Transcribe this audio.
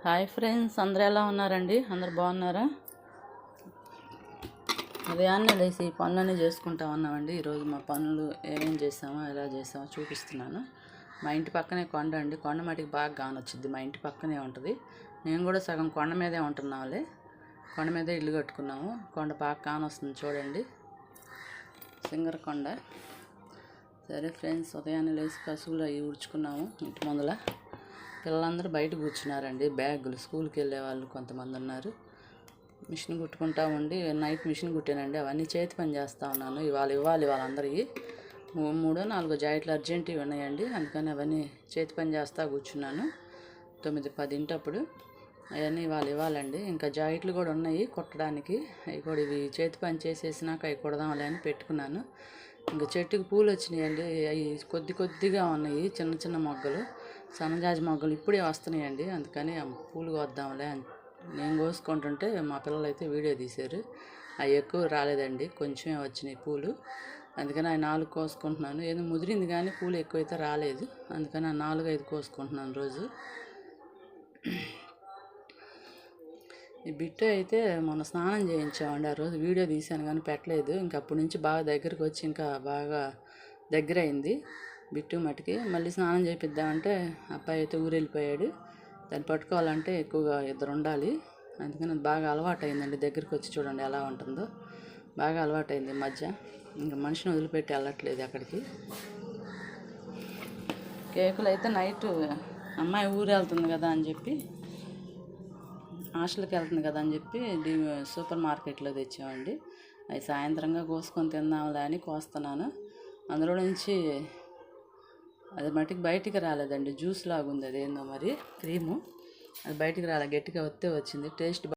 Hi friends, అందరూ ఎలా ఉన్నారండి? అందరు బాగున్నారా? ఉదయాన్నే లేచి ఈ పనులన్నీ చేసుకుంటా ఉన్నామండి. ఈరోజు మా పనులు ఏమేం చేసామో ఎలా చేసామో చూపిస్తున్నాను. మా ఇంటి పక్కనే కొండ అండి. కొండ మటుకు బాగా కానొచ్చింది. మా ఇంటి పక్కనే ఉంటుంది. నేను కూడా సగం కొండ మీదే ఉంటున్నాంలే. కొండ మీదే ఇల్లు కట్టుకున్నాము. కొండ బాగా కానొస్తుంది చూడండి, సింగర్ కొండ. సరే ఫ్రెండ్స్, ఉదయాన్నే లేచి కసువులు అవి ఊడ్చుకున్నాము. ఇంటి ముందల పిల్లలందరూ బయట కూర్చున్నారండి. బ్యాగులు స్కూల్కి వెళ్ళే వాళ్ళు కొంతమంది ఉన్నారు. మిషన్ కుట్టుకుంటా ఉండి నైట్ మిషన్ కుట్టానండి. అవన్నీ చేతి పని చేస్తూ ఉన్నాను. ఇవ్వాలి వాళ్ళందరికీ 3-4 జాకెట్లు అర్జెంటువి ఉన్నాయండి. అందుకని అవన్నీ చేతి పని చేస్తూ కూర్చున్నాను. 9-10 అవన్నీ ఇవ్వాలండి. ఇంకా జాకెట్లు కూడా ఉన్నాయి కుట్టడానికి. అవి కూడా ఇవి చేతి పని చేసేసినాక అవి కుడదాంలే అని పెట్టుకున్నాను. ఇంకా చెట్టుకి పూలు వచ్చినాయండి. అవి కొద్దిగా ఉన్నాయి, చిన్న చిన్న మొగ్గలు, సన్నజాజి మొగ్గలు ఇప్పుడే వస్తున్నాయండి. అందుకని పూలు కోద్దాంలే అని నేను కోసుకుంటుంటే మా పిల్లలు అయితే వీడియో తీశారు. అవి ఎక్కువ రాలేదండి, కొంచెమే వచ్చినాయి పూలు. అందుకని ఆ 4 కోసుకుంటున్నాను. ఏదో ముదిరింది కానీ పూలు ఎక్కువైతే రాలేదు. అందుకని ఆ 4-5 కోసుకుంటున్నాను రోజు. ఈ బిట్టు అయితే మొన్న స్నానం చేయించామండి. ఆ రోజు వీడియో తీశాను కానీ పెట్టలేదు. ఇంకా అప్పటి నుంచి బాగా దగ్గరికి వచ్చి ఇంకా బాగా దగ్గర అయింది బిట్టు మటుకి. మళ్ళీ స్నానం చేయిద్దామంటే అబ్బాయి అయితే ఊరు వెళ్ళిపోయాడు. దాన్ని పట్టుకోవాలంటే ఎక్కువగా 2 ఉండాలి. అందుకని అది బాగా అలవాటు అయిందండి. దగ్గరికి వచ్చి చూడండి ఎలా ఉంటుందో. బాగా అలవాటు అయింది ఈ మధ్య. ఇంకా మనిషిని వదిలిపెట్టి వెళ్ళట్లేదు అక్కడికి. కేకులు అయితే నైట్ అమ్మాయి ఊరు వెళ్తుంది కదా అని చెప్పి, హాస్టల్కి వెళ్తుంది కదా అని చెప్పి సూపర్ మార్కెట్లో తెచ్చామండి. అవి సాయంత్రంగా కోసుకొని తిందాంలే అని కోస్తున్నాను. అందులో నుంచి అది మట్టికి బయటికి రాలేదండి. జ్యూస్ లాగా ఉంది, అదేందో మరి క్రీము. అది బయటికి రాలే, గట్టిగా వస్తే వచ్చింది. టేస్ట్